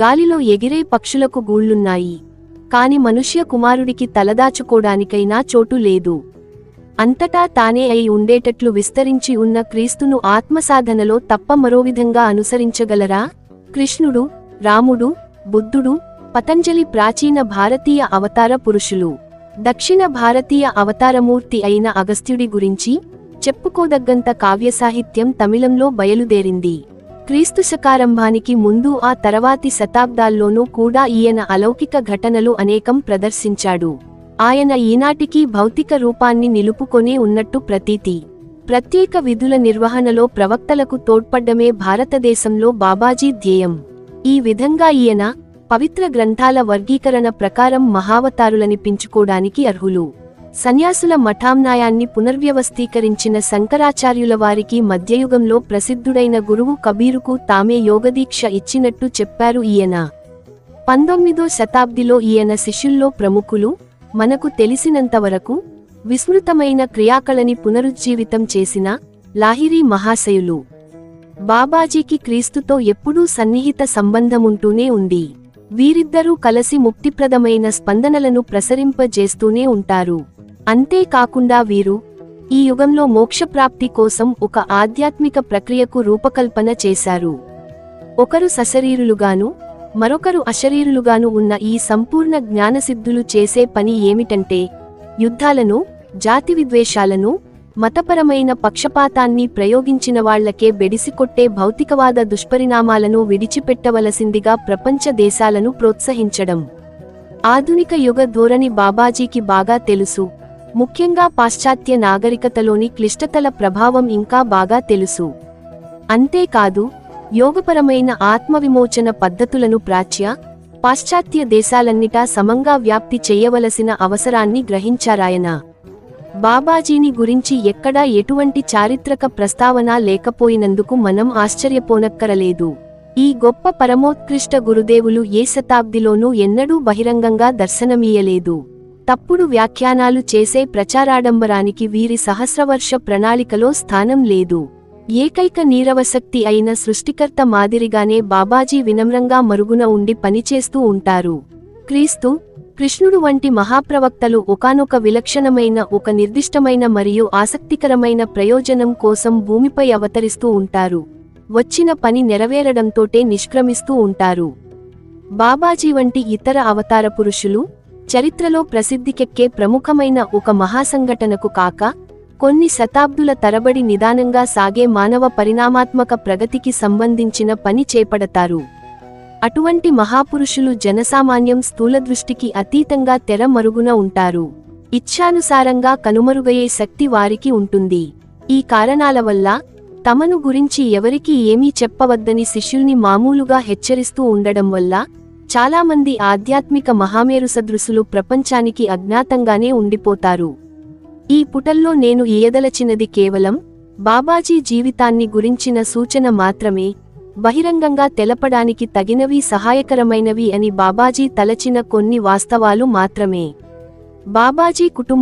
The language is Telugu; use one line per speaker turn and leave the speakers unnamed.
గాలిలో ఎగిరే పక్షులకు గూళ్లున్నాయి, కాని మనుష్య కుమారుడికి తలదాచుకోడానికైనా చోటు లేదు. అంతటా తానే అయి ఉండేటట్లు విస్తరించి ఉన్న క్రీస్తును ఆత్మసాధనలో తప్ప మరోవిధంగా అనుసరించగలరా? కృష్ణుడు, రాముడు, బుద్ధుడు, పతంజలి ప్రాచీన భారతీయ అవతార పురుషులు. దక్షిణ భారతీయ అవతారమూర్తి అయిన అగస్త్యుడి గురించి చెప్పుకోదగ్గంత కావ్యసాహిత్యం తమిళంలో బయలుదేరింది. క్రీస్తుశకారంభానికి ముందు ఆ తర్వాతి శతాబ్దాల్లోనూ కూడా ఈయన అలౌకిక ఘటనలు అనేకం ప్రదర్శించాడు. ఆయన ఈనాటికి భౌతిక రూపాన్ని నిలుపుకొనే ఉన్నట్టు ప్రతీతి. ప్రత్యేక విధుల నిర్వహణలో ప్రవక్తలకు తోడ్పడ్డమే భారతదేశంలో బాబాజీ ధ్యేయం. ఈ విధంగా ఈయన పవిత్ర గ్రంథాల వర్గీకరణ ప్రకారం మహావతారులనిపించుకోడానికి అర్హులు. సన్యాసుల మఠామ్నాయాన్ని పునర్వ్యవస్థీకరించిన శంకరాచార్యుల వారికి మధ్యయుగంలో ప్రసిద్ధుడైన గురువు కబీరుకు తామే యోగదీక్ష ఇచ్చినట్టు చెప్పారు ఈయన. 19వ శతాబ్దిలో ఈయన శిష్యుల్లో ప్రముఖులు, మనకు తెలిసినంతవరకు విస్మృతమైన క్రియాకళని పునరుజ్జీవితం చేసిన లాహిరీ మహాశయులు. బాబాజీకి క్రీస్తుతో ఎప్పుడూ సన్నిహిత సంబంధముంటూనే ఉంది. వీరిద్దరూ కలసి ముక్తిప్రదమైన స్పందనలను ప్రసరింపజేస్తూనే ఉంటారు. అంతేకాకుండా వీరు ఈ యుగంలో మోక్షప్రాప్తి కోసం ఒక ఆధ్యాత్మిక ప్రక్రియకు రూపకల్పన చేశారు. ఒకరు సశరీరులుగాను మరొకరు అశరీరులుగాను ఉన్న ఈ సంపూర్ణ జ్ఞానసిద్ధులు చేసే పని ఏమిటంటే, యుద్ధాలను, జాతి విద్వేషాలను, మతపరమైన పక్షపాతాన్ని ప్రయోగించిన వాళ్లకే బెడిసికొట్టే భౌతికవాద దుష్పరిణామాలను విడిచిపెట్టవలసిందిగా ప్రపంచ దేశాలను ప్రోత్సహించడం. ఆధునిక యుగ ధోరణి బాబాజీకి బాగా తెలుసు. ముఖ్యంగా పాశ్చాత్య నాగరికతలోని క్లిష్టతల ప్రభావం ఇంకా బాగా తెలుసు. అంతేకాదు, యోగపరమైన ఆత్మవిమోచన పద్ధతులను ప్రాచ్య, పాశ్చాత్య దేశాలన్నిటా సమంగా వ్యాప్తి చెయ్యవలసిన అవసరాన్ని గ్రహించారాయన. బాబాజీని గురించి ఎక్కడా ఎటువంటి చారిత్రక ప్రస్తావన లేకపోయినందుకు మనం ఆశ్చర్యపోనక్కరలేదు. ఈ గొప్ప పరమోత్కృష్ట గురుదేవులు ఏ శతాబ్దిలోనూ ఎన్నడూ బహిరంగంగా దర్శనమీయలేదు. తప్పుడు వ్యాఖ్యానాలు చేసే ప్రచారాడంబరానికి వీరి సహస్రవర్ష ప్రణాళికలో స్థానం లేదు. ఏకైక నీరవశక్తి అయిన సృష్టికర్త మాదిరిగానే బాబాజీ వినమ్రంగా మరుగున ఉండి పనిచేస్తూ ఉంటారు. క్రీస్తు, కృష్ణుడు వంటి మహాప్రవక్తలు ఒకానొక విలక్షణమైన, ఒక నిర్దిష్టమైన మరియు ఆసక్తికరమైన ప్రయోజనం కోసం భూమిపై అవతరిస్తూ ఉంటారు. వచ్చిన పని నెరవేరడంతోటే నిష్క్రమిస్తూ ఉంటారు. బాబాజీ వంటి ఇతర అవతార పురుషులు చరిత్రలో ప్రసిద్ధికెక్కే ప్రముఖమైన ఒక మహాసంఘటనకు కాక, కొన్ని శతాబ్దుల తరబడి నిదానంగా సాగే మానవ పరిణామాత్మక ప్రగతికి సంబంధించిన పని చేపడతారు. అటువంటి మహాపురుషులు జనసామాన్యం స్థూలదృష్టికి అతీతంగా తెర మరుగున ఉంటారు. ఇచ్ఛానుసారంగా కనుమరుగయ్యే శక్తి వారికి ఉంటుంది. ఈ కారణాల వల్ల తమను గురించి ఎవరికీ ఏమీ చెప్పవద్దని శిష్యుల్ని మామూలుగా హెచ్చరిస్తూ ఉండడం వల్ల చాలామంది ఆధ్యాత్మిక మహామేరుసదృశులు ప్రపంచానికి అజ్ఞాతంగానే ఉండిపోతారు. ఈ పుటల్లో నేను ఇయ్యదలచినది కేవలం బాబాజీ జీవితాన్ని గురించిన సూచన మాత్రమే, బహిరంగంగా తెలపడానికి తగినవి, సహాయకరమైనవి అని బాబాజీ తలచిన కొన్ని వాస్తవాలు మాత్రమే. బాబాజీ కుటుంబం